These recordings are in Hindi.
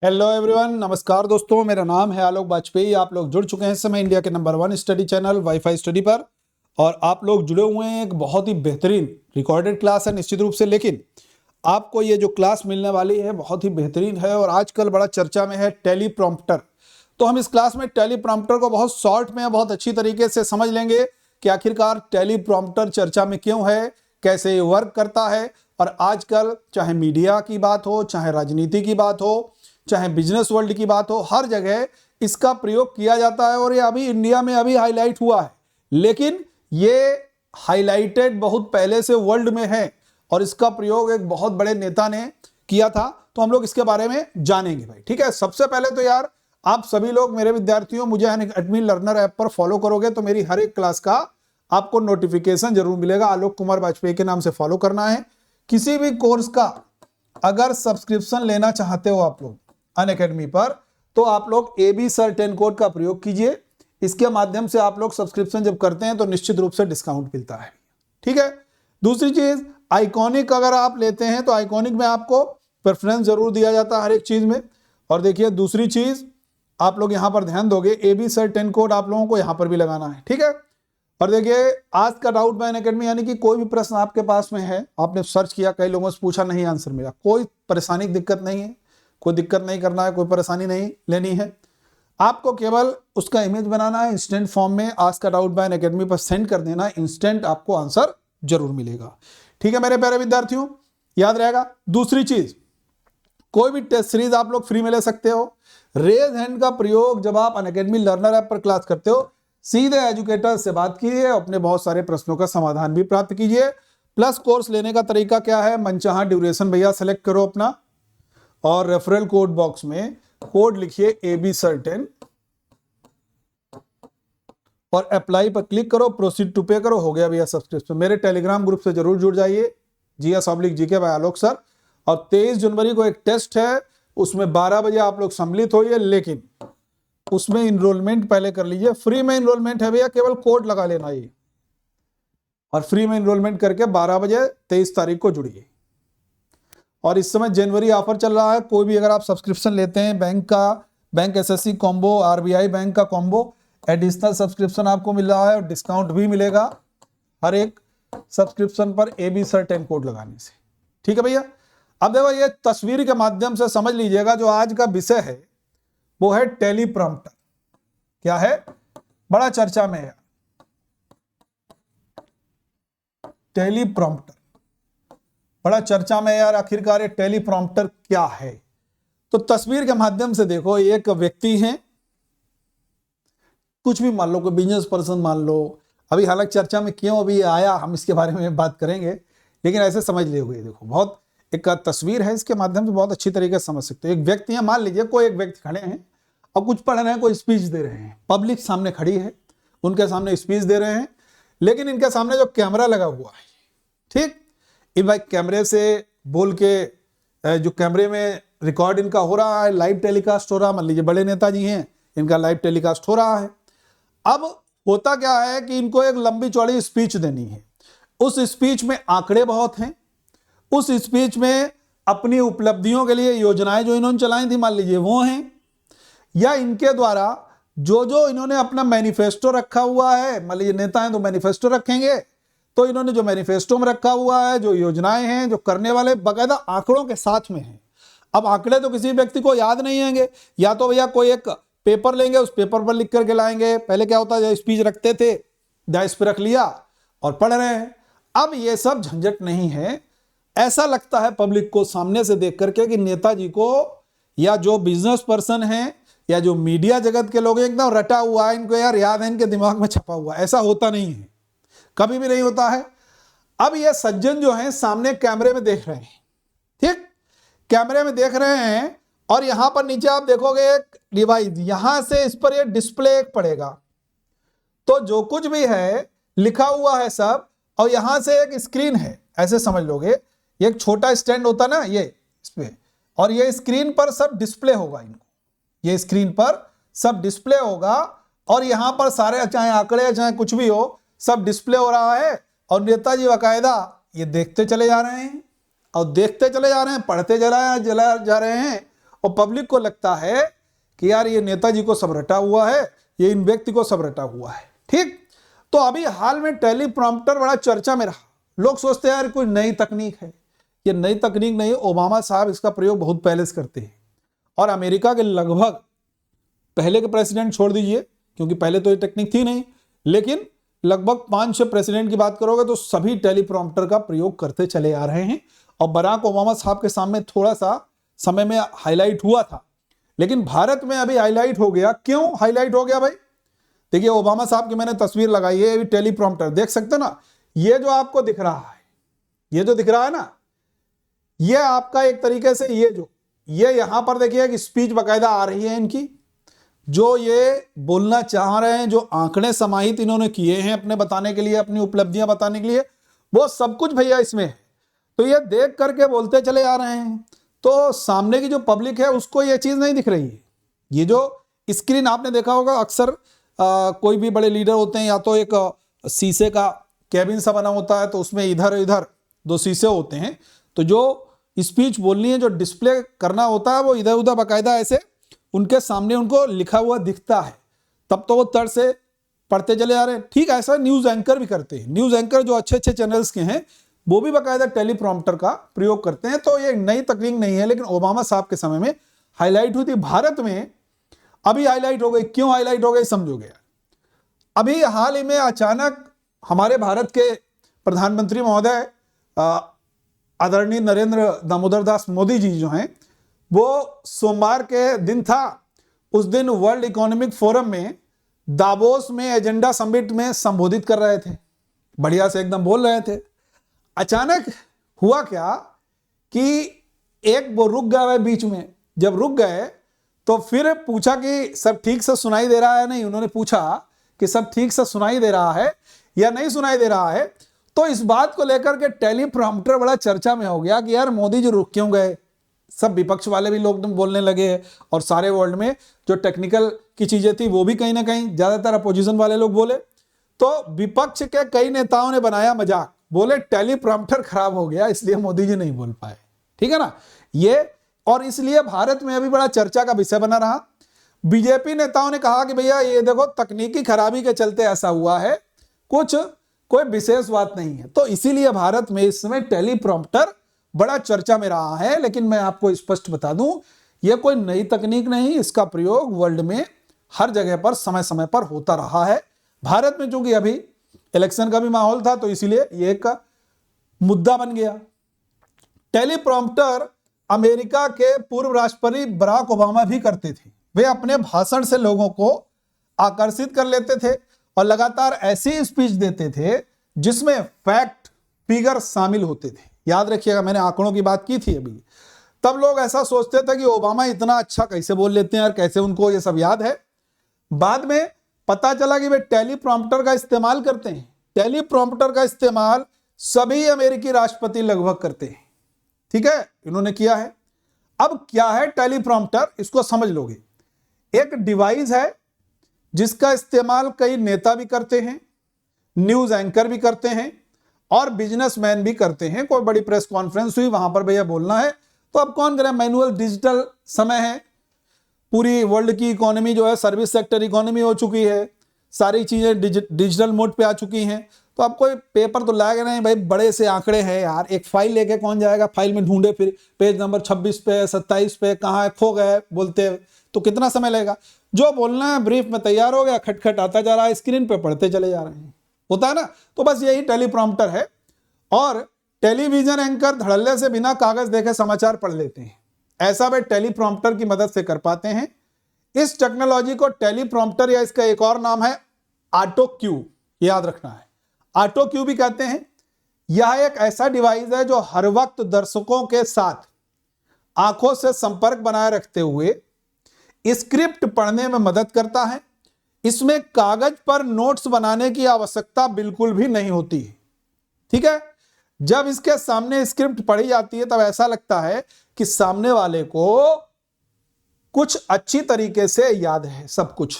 हेलो एवरीवन, नमस्कार दोस्तों। मेरा नाम है आलोक वाजपेयी। आप लोग जुड़ चुके हैं इस समय इंडिया के number 1 study channel wifi study पर, और आप लोग जुड़े हुए हैं एक बहुत ही बेहतरीन रिकॉर्डेड क्लास है निश्चित रूप से। लेकिन आपको ये जो क्लास मिलने वाली है बहुत ही बेहतरीन है और आजकल बड़ा चर्चा में है टेलीप्रॉम्प्टर। तो हम इस क्लास में टेलीप्रॉम्प्टर को बहुत शॉर्ट में बहुत अच्छी तरीके से समझ लेंगे कि आखिरकार टेलीप्रॉम्प्टर चर्चा में क्यों है, कैसे ये वर्क करता है। और आजकल चाहे मीडिया की बात हो, चाहे राजनीति की बात हो, चाहे बिजनेस वर्ल्ड की बात हो, हर जगह इसका प्रयोग किया जाता है। और ये अभी इंडिया में अभी हाईलाइट हुआ है, लेकिन ये हाईलाइटेड बहुत पहले से वर्ल्ड में है और इसका प्रयोग एक बहुत बड़े नेता ने किया था। तो हम लोग इसके बारे में जानेंगे भाई, ठीक है। सबसे पहले तो यार आप सभी लोग मेरे विद्यार्थियों मुझे एडमिन लर्नर ऐप पर फॉलो करोगे तो मेरी हर एक क्लास का आपको नोटिफिकेशन जरूर मिलेगा। आलोक कुमार वाजपेयी के नाम से फॉलो करना है। किसी भी कोर्स का अगर सब्सक्रिप्शन लेना चाहते हो आप लोग अनअकैडमी पर, तो आप लोग AB सर 10 कोड का प्रयोग कीजिए। इसके माध्यम से आप लोग सब्सक्रिप्शन जब करते हैं तो निश्चित रूप से डिस्काउंट मिलता है, ठीक है। दूसरी चीज, आइकॉनिक अगर आप लेते हैं तो आइकॉनिक में आपको प्रेफरेंस जरूर दिया जाता है हर एक चीज में। और देखिए दूसरी चीज आप लोग यहां पर ध्यान दोगे, AB सर 10 कोड आप लोगों को यहां पर भी लगाना है, ठीक है। और देखिए आज का डाउट बाय अनअकैडमी, यानी कि कोई भी प्रश्न आपके पास में है, आपने सर्च किया, कई लोगों से पूछा, नहीं आंसर मिला, कोई परेशानी दिक्कत नहीं है, कोई दिक्कत नहीं करना है, कोई परेशानी नहीं लेनी है। आपको केवल उसका इमेज बनाना है, इंस्टेंट फॉर्म में आज का डाउट बाय अनअकैडमी पर सेंड कर देना, इंस्टेंट आपको आंसर जरूर मिलेगा, ठीक है मेरे प्यारे विद्यार्थियों, याद रहेगा। दूसरी चीज, कोई भी टेस्ट सीरीज आप लोग फ्री में ले सकते हो। रेज हैंड का प्रयोग जब आप अनअकैडमी लर्नर ऐप पर क्लास करते हो, सीधे एजुकेटर से बात कीजिए, अपने बहुत सारे प्रश्नों का समाधान भी प्राप्त कीजिए। प्लस कोर्स लेने का तरीका क्या है, मनचाहा ड्यूरेशन भैया सेलेक्ट करो अपना, और रेफरल कोड बॉक्स में कोड लिखिए AB सर 10 और अप्लाई पर क्लिक करो, प्रोसीड टू पे करो, हो गया भैया सब्सक्रिप्शन। मेरे टेलीग्राम ग्रुप से जरूर जुड़ जाइए, GS/GK बाय आलोक सर। और 23 जनवरी को एक टेस्ट है, उसमें 12 बजे आप लोग सम्मिलित होइए, लेकिन उसमें इनरोलमेंट पहले कर लीजिए। फ्री में इनरोलमेंट है भैया, केवल कोड लगा लेना ये, और फ्री में इनरोलमेंट करके 12 बजे 23 तारीख को जुड़िए। और इस समय जनवरी ऑफर चल रहा है, कोई भी अगर आप सब्सक्रिप्शन लेते हैं बैंक का, bank SSC combo, RBI bank का कॉम्बो, एडिशनल सब्सक्रिप्शन आपको मिल रहा है और डिस्काउंट भी मिलेगा हर एक सब्सक्रिप्शन पर AB सर 10 कोड लगाने से, ठीक है भैया। अब देखो ये तस्वीर के माध्यम से समझ लीजिएगा, जो आज का विषय है वो है टेलीप्रॉम्प्टर। क्या है, बड़ा चर्चा में है टेलीप्रॉम्प्टर, बड़ा चर्चा में यार। आखिरकार ये टेलीप्रॉम्प्टर क्या है, तो तस्वीर के माध्यम से देखो, एक व्यक्ति है, कुछ भी मान लो, कोई बिजनेस पर्सन मान लो। अभी हालांकि चर्चा में क्यों अभी आया, हम इसके बारे में बात करेंगे, लेकिन ऐसे समझ लियोगे। देखो बहुत एक तस्वीर है, इसके माध्यम से बहुत अच्छी तरीके से समझ सकते हो। एक व्यक्ति है, मान लीजिए कोई एक व्यक्ति खड़े हैं और कुछ पढ़ रहे हैं, कोई स्पीच दे रहे हैं, पब्लिक सामने खड़ी है, उनके सामने स्पीच दे रहे हैं, लेकिन इनके सामने जो कैमरा लगा हुआ है, ठीक, इन भाई कैमरे से बोल के जो कैमरे में रिकॉर्ड इनका हो रहा है, लाइव टेलीकास्ट हो रहा है। मान लीजिए बड़े नेताजी हैं, इनका लाइव टेलीकास्ट हो रहा है। अब होता क्या है कि इनको एक लंबी चौड़ी स्पीच देनी है। उस स्पीच में आंकड़े बहुत हैं, उस स्पीच में अपनी उपलब्धियों के लिए योजनाएं जो इन्होंने चलाई थी मान लीजिए वो हैं, या इनके द्वारा जो जो इन्होंने अपना मैनिफेस्टो रखा हुआ है, मान लीजिए नेता हैं तो मैनिफेस्टो रखेंगे, तो इन्होंने जो मैनिफेस्टो में रखा हुआ है, जो योजनाएं हैं, जो करने वाले बाकायदा आंकड़ों के साथ में हैं। अब आंकड़े तो किसी व्यक्ति को याद नहीं होंगे, या तो भैया कोई एक पेपर लेंगे, उस पेपर पर लिख करके लाएंगे। पहले क्या होता है, स्पीच रखते थे, डाइस पे रख लिया और पढ़ रहे हैं। अब ये सब झंझट नहीं है। ऐसा लगता है पब्लिक को सामने से देख करके कि नेताजी को, या जो बिजनेस पर्सन है, या जो मीडिया जगत के लोग एकदम रटा हुआ है, इनको यार याद है, इनके दिमाग में छपा हुआ है। ऐसा होता नहीं है, कभी भी नहीं होता है। अब ये सज्जन जो हैं सामने कैमरे में देख रहे हैं, ठीक, कैमरे में देख रहे हैं, और यहां पर नीचे आप देखोगे एक डिवाइस, यहां से इस पर ये डिस्प्ले एक पड़ेगा, तो जो कुछ भी है लिखा हुआ है सब, और यहां से एक स्क्रीन है, ऐसे समझ लोगे, ये एक छोटा स्टैंड होता ना ये इस पे, और ये स्क्रीन पर सब डिस्प्ले होगा, इनको ये स्क्रीन पर सब डिस्प्ले होगा, और यहां पर सारे चाहे आंकड़े चाहे कुछ भी हो सब डिस्प्ले हो रहा है। और नेताजी बाकायदा ये देखते चले जा रहे हैं, और देखते चले जा रहे हैं, पढ़ते जा रहे हैं, और पब्लिक को लगता है कि यार ये नेताजी को सब रटा हुआ है, ये इन व्यक्ति को सब रटा हुआ है। ठीक, तो अभी हाल में टेलीप्रॉम्प्टर बड़ा चर्चा में रहा। लोग सोचते हैं यार कोई नई तकनीक है। ये नई तकनीक नहीं, ओबामा साहब इसका प्रयोग बहुत पहले से करते हैं और अमेरिका के लगभग पहले के प्रेसिडेंट छोड़ दीजिए क्योंकि पहले तो ये टेक्निक थी नहीं, लेकिन लगभग 5-6 प्रेसिडेंट की बात करोगे तो सभी टेलीप्रॉम्प्टर का प्रयोग करते चले आ रहे हैं। और बराक ओबामा साहब के सामने थोड़ा सा समय में हाईलाइट हुआ था, लेकिन भारत में अभी हाईलाइट हो गया। क्यों हाईलाइट हो गया भाई? देखिए ओबामा साहब की मैंने तस्वीर लगाई है, अभी टेलीप्रॉम्प्टर देख सकते ना, ये जो आपको दिख रहा है, ये जो दिख रहा है ना, ये आपका एक तरीके से ये यहां पर देखिए एक स्पीच बकायदा आ रही है इनकी, जो ये बोलना चाह रहे हैं, जो आंकड़े समाहित इन्होंने किए हैं अपने बताने के लिए, अपनी उपलब्धियां बताने के लिए, वो सब कुछ भैया इसमें है। तो ये देख करके बोलते चले आ रहे हैं, तो सामने की जो पब्लिक है उसको ये चीज नहीं दिख रही है। ये जो स्क्रीन आपने देखा होगा अक्सर कोई भी बड़े लीडर होते हैं, या तो एक शीशे का कैबिन सा बना होता है, तो उसमें इधर इधर 2 शीशे होते हैं, तो जो स्पीच बोलनी है, जो डिस्प्ले करना होता है, वो इधर उधर बाकायदा ऐसे उनके सामने उनको लिखा हुआ दिखता है, तब तो वो तर्ज से पढ़ते चले आ रहे हैं। ठीक ऐसा न्यूज एंकर भी करते हैं। न्यूज एंकर जो अच्छे अच्छे चैनल्स के हैं वो भी बाकायदा टेलीप्रॉम्प्टर का प्रयोग करते हैं। तो ये नई तकनीक नहीं है, लेकिन ओबामा साहब के समय में हाईलाइट हुई थी। भारत में अभी हाईलाइट हो गई। क्यों हाईलाइट हो गई समझोगे? अभी हाल ही में अचानक हमारे भारत के प्रधानमंत्री महोदय आदरणीय नरेंद्र दामोदर दास मोदी जी जो हैं, वो सोमवार के दिन था, उस दिन वर्ल्ड इकोनॉमिक फोरम में दावोस में एजेंडा समिट में संबोधित कर रहे थे, बढ़िया से एकदम बोल रहे थे। अचानक हुआ क्या कि एक वो रुक गए बीच में। जब रुक गए तो फिर पूछा कि सब ठीक से सुनाई दे रहा है नहीं। उन्होंने पूछा कि सब ठीक से सुनाई दे रहा है या नहीं सुनाई दे रहा है। तो इस बात को लेकर के टेलीप्रॉम्प्टर बड़ा चर्चा में हो गया कि यार मोदी जी रुक क्यों गए। सब विपक्ष वाले भी लोग बोलने लगे और सारे वर्ल्ड में जो टेक्निकल की चीजें थी वो भी कहीं ना कहीं ज्यादातर अपोजिशन वाले लोग बोले। तो विपक्ष के कई नेताओं ने बनाया मजाक, बोले टेलीप्रॉम्प्टर खराब हो गया इसलिए मोदी जी नहीं बोल पाए। ठीक है ना ये, और इसलिए भारत में अभी बड़ा चर्चा का विषय बना रहा। बीजेपी नेताओं ने कहा कि भैया ये देखो तकनीकी खराबी के चलते ऐसा हुआ है, कुछ कोई विशेष बात नहीं है। तो इसीलिए भारत में इस समय टेलीप्रॉम्प्टर बड़ा चर्चा में रहा है। लेकिन मैं आपको स्पष्ट बता दूं, यह कोई नई तकनीक नहीं, इसका प्रयोग वर्ल्ड में हर जगह पर समय समय पर होता रहा है। भारत में चूंकि अभी इलेक्शन का भी माहौल था तो इसीलिए यह एक मुद्दा बन गया। टेलीप्रॉम्प्टर अमेरिका के पूर्व राष्ट्रपति बराक ओबामा भी करते थे। वे अपने भाषण से लोगों को आकर्षित कर लेते थे और लगातार ऐसी स्पीच देते थे जिसमें फैक्ट फिगर शामिल होते थे। याद रखिएगा, मैंने आंकड़ों की बात की थी अभी। तब लोग ऐसा सोचते थे कि ओबामा इतना अच्छा कैसे बोल लेते हैं और कैसे उनको ये सब याद है। बाद में पता चला कि वे टेलीप्रॉम्प्टर का इस्तेमाल करते हैं। टेलीप्रॉम्प्टर का इस्तेमाल सभी अमेरिकी राष्ट्रपति लगभग करते हैं। ठीक है, इन्होंने किया है। अब क्या है टेलीप्रॉम्प्टर, इसको समझ लोगे। एक डिवाइस है जिसका इस्तेमाल कई नेता भी करते हैं, न्यूज एंकर भी करते हैं और बिजनेसमैन भी करते हैं। कोई बड़ी प्रेस कॉन्फ्रेंस हुई, वहां पर भैया बोलना है तो अब कौन करे, मैनुअल डिजिटल समय है। पूरी वर्ल्ड की इकोनॉमी जो है सर्विस सेक्टर इकोनॉमी हो चुकी है, सारी चीजें डिजिटल मोड पे आ चुकी हैं। तो अब कोई पेपर तो लाएगा नहीं भाई, बड़े से आंकड़े हैं यार, एक फाइल लेके कौन जाएगा, फाइल में ढूंढे फिर पेज नंबर 26 पे 27 पे कहाँ है, खो गए बोलते तो कितना समय लगेगा। जो बोलना है ब्रीफ में तैयार हो गया, खटखट आता जा रहा है, स्क्रीन पे पढ़ते चले जा रहे हैं, होता है ना। तो बस यही टेलीप्रॉम्प्टर है। और टेलीविजन एंकर धड़ल्ले से बिना कागज देखे समाचार पढ़ लेते हैं, ऐसा वे टेलीप्रॉम्प्टर की मदद से कर पाते हैं। इस टेक्नोलॉजी को टेलीप्रॉम्प्टर या इसका एक और नाम है ऑटो क्यू, याद रखना है, ऑटो क्यू भी कहते हैं। यह एक ऐसा डिवाइस है जो हर वक्त दर्शकों के साथ आंखों से संपर्क बनाए रखते हुए स्क्रिप्ट पढ़ने में मदद करता है। इसमें कागज पर नोट्स बनाने की आवश्यकता बिल्कुल भी नहीं होती। ठीक है, जब इसके सामने स्क्रिप्ट पढ़ी जाती है तब ऐसा लगता है कि सामने वाले को कुछ अच्छी तरीके से याद है सब कुछ।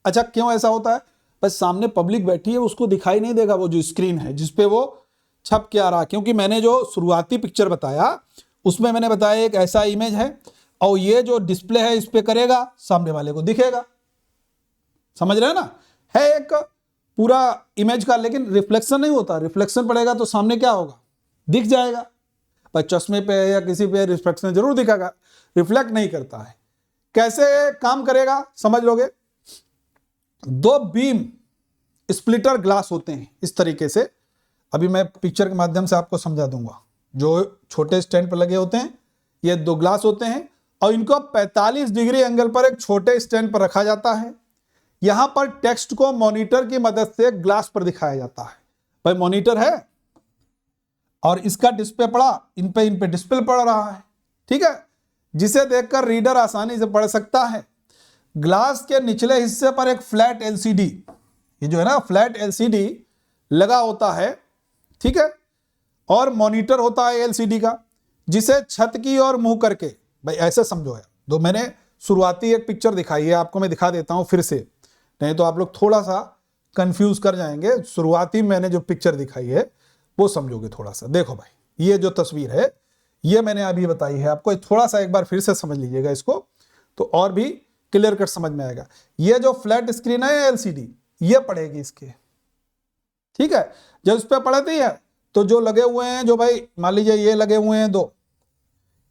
अच्छा, क्यों ऐसा होता है? बस सामने पब्लिक बैठी है, उसको दिखाई नहीं देगा वो जो स्क्रीन है जिसपे वो छप के आ रहा। क्योंकि मैंने जो शुरुआती पिक्चर बताया उसमें मैंने बताया एक ऐसा इमेज है और ये जो डिस्प्ले है इस पे करेगा, सामने वाले को दिखेगा। समझ रहे हैं ना? है एक पूरा इमेज का, लेकिन रिफ्लेक्शन नहीं होता। रिफ्लेक्शन पड़ेगा तो सामने क्या होगा, दिख जाएगा। पर चश्मे पे या किसी पे रिफ्लेक्शन जरूर दिखेगा, रिफ्लेक्ट नहीं करता है। कैसे काम करेगा समझ लोगे। दो बीम स्प्लिटर ग्लास होते हैं इस तरीके से, अभी मैं पिक्चर के माध्यम से आपको समझा दूंगा। जो छोटे स्टैंड पर लगे होते हैं ये दो ग्लास होते हैं, और इनको 45 डिग्री एंगल पर एक छोटे स्टैंड पर रखा जाता है। यहां पर टेक्स्ट को मॉनिटर की मदद से ग्लास पर दिखाया जाता है। भाई मॉनिटर है और इसका डिस्प्ले पड़ा, इन पे डिस्प्ले पड़ रहा है, ठीक है, जिसे देखकर रीडर आसानी से पढ़ सकता है। ग्लास के निचले हिस्से पर एक फ्लैट एलसीडी, ये जो है ना फ्लैट एलसीडी लगा होता है, ठीक है, और मॉनिटर होता है एलसीडी का, जिसे छत की ओर मुंह करके, भाई ऐसे समझो यार, दो मैंने शुरुआती एक पिक्चर दिखाई है आपको, मैं दिखा देता हूं फिर से, नहीं तो आप लोग थोड़ा सा कंफ्यूज कर जाएंगे। शुरुआती मैंने जो पिक्चर दिखाई है वो समझोगे थोड़ा सा। देखो भाई ये जो तस्वीर है ये मैंने अभी बताई है आपको, थोड़ा सा एक बार फिर से समझ लीजिएगा इसको, तो और भी क्लियर कट समझ में आएगा। ये जो फ्लैट स्क्रीन है एलसीडी ये पड़ेगी इसके, ठीक है। जब इस पर पड़ती है तो जो लगे हुए हैं, जो भाई मान लीजिए ये लगे हुए हैं दो,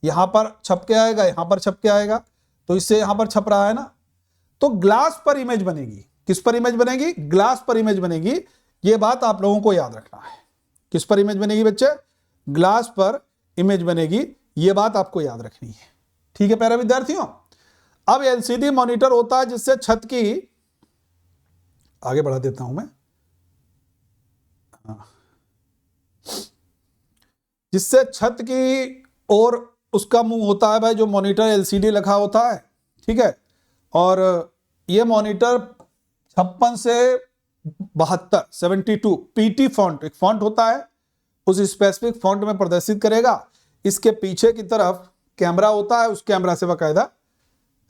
यहां पर छप के आएगा, यहां पर छप के आएगा, तो इससे यहां पर छप रहा है ना, तो ग्लास पर इमेज बनेगी। किस पर इमेज बनेगी? ग्लास पर इमेज बनेगी। ये बात आप लोगों को याद रखना है। किस पर इमेज बनेगी बच्चे? ग्लास पर इमेज बनेगी, ये बात आपको याद रखनी है, ठीक है प्यारे विद्यार्थियों। अब एलसीडी मॉनिटर होता है जिससे छत की, आगे बढ़ा देता हूं मैं, जिससे छत की ओर उसका मुंह होता है भाई, जो मॉनिटर एलसीडी लगा होता है, ठीक है। और ये मॉनिटर 56 से 72 72 पीटी फॉन्ट, एक फॉन्ट होता है, उस स्पेसिफिक फॉन्ट में प्रदर्शित करेगा। इसके पीछे की तरफ कैमरा होता है, उस कैमरा से बाकायदा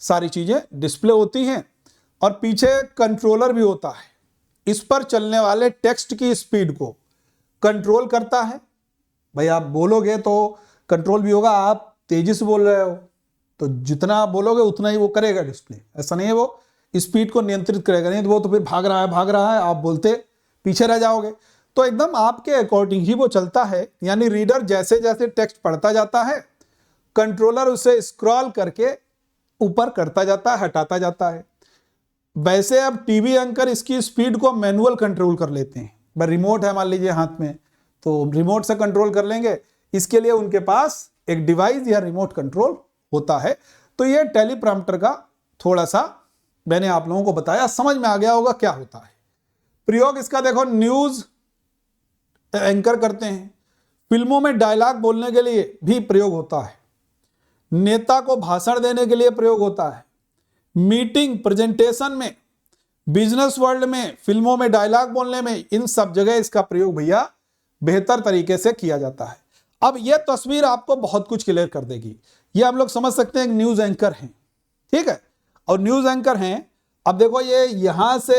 सारी चीजें डिस्प्ले होती हैं, और पीछे कंट्रोलर भी होता है। इस पर चलने वाले टेक्स्ट की स्पीड को कंट्रोल करता है। भाई आप बोलोगे तो कंट्रोल भी होगा, आप तेजी से बोल रहे हो तो जितना आप बोलोगे उतना ही वो करेगा डिस्प्ले। ऐसा नहीं है वो स्पीड को नियंत्रित करेगा, नहीं तो वो तो फिर भाग रहा है, आप बोलते पीछे रह जाओगे। तो एकदम आपके अकॉर्डिंग ही वो चलता है, यानी रीडर जैसे जैसे टेक्स्ट पढ़ता जाता है, कंट्रोलर उसे स्क्रॉल करके ऊपर करता जाता है, हटाता जाता है। वैसे अब टीवी एंकर इसकी स्पीड को मैनुअल कंट्रोल कर लेते हैं। भाई रिमोट है मान लीजिए हाथ में, तो रिमोट से कंट्रोल कर लेंगे। इसके लिए उनके पास एक डिवाइस या रिमोट कंट्रोल होता है। तो ये टेलीप्रॉम्प्टर का थोड़ा सा मैंने आप लोगों को बताया, समझ में आ गया होगा क्या होता है। प्रयोग इसका देखो, न्यूज एंकर करते हैं, फिल्मों में डायलॉग बोलने के लिए भी प्रयोग होता है, नेता को भाषण देने के लिए प्रयोग होता है, मीटिंग प्रेजेंटेशन में, बिजनेस वर्ल्ड में, फिल्मों में डायलॉग बोलने में, इन सब जगह इसका प्रयोग भैया बेहतर तरीके से किया जाता है। अब यह तस्वीर आपको बहुत कुछ क्लियर कर देगी। ये हम लोग समझ सकते हैं न्यूज एंकर हैं, ठीक है, और न्यूज एंकर हैं। अब देखो ये यहां से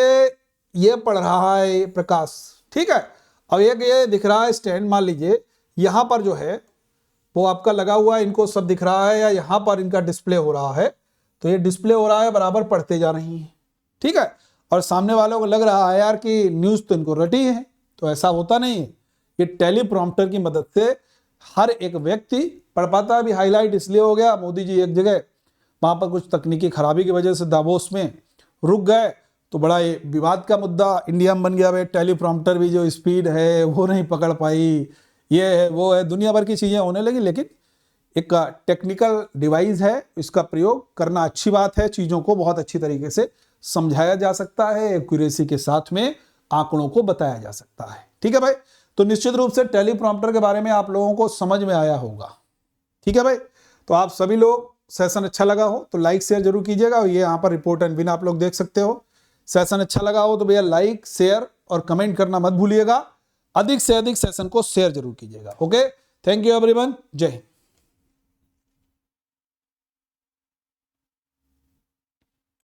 ये पढ़ रहा है प्रकाश, ठीक है, और एक ये दिख रहा है स्टैंड, मान लीजिए यहां पर जो है वो आपका लगा हुआ है, इनको सब दिख रहा है, या यहां पर इनका डिस्प्ले हो रहा है, तो ये डिस्प्ले हो रहा है, बराबर पढ़ते जा रही है, ठीक है। और सामने वालों को लग रहा है यार कि न्यूज तो इनको रटी है, तो ऐसा होता नहीं है। ये टेलीप्रॉम्प्टर की मदद से हर एक व्यक्ति पढ़ पाता है। अभी हाईलाइट इसलिए हो गया, मोदी जी एक जगह वहां पर कुछ तकनीकी खराबी की वजह से दावोस में रुक गए, तो बड़ा ये विवाद का मुद्दा इंडिया में बन गया। भाई टेलीप्रॉम्प्टर भी जो स्पीड है वो नहीं पकड़ पाई, ये है वो है, दुनिया भर की चीजें होने लगी। लेकिन एक टेक्निकल डिवाइस है, इसका प्रयोग करना अच्छी बात है। चीजों को बहुत अच्छी तरीके से समझाया जा सकता है, एक्यूरेसी के साथ में आंकड़ों को बताया जा सकता है, ठीक है भाई। तो निश्चित रूप से टेलीप्रॉम्प्टर के बारे में आप लोगों को समझ में आया होगा, ठीक है भाई। तो आप सभी लोग, सेशन अच्छा लगा हो तो लाइक शेयर जरूर कीजिएगा। ये यहाँ पर रिपोर्ट एंड विन आप लोग देख सकते हो। सेशन अच्छा लगा हो तो भैया लाइक शेयर और कमेंट करना मत भूलिएगा। अधिक से अधिक सेशन को शेयर जरूर कीजिएगा। ओके, थैंक यू एवरीवन, जय हिंद।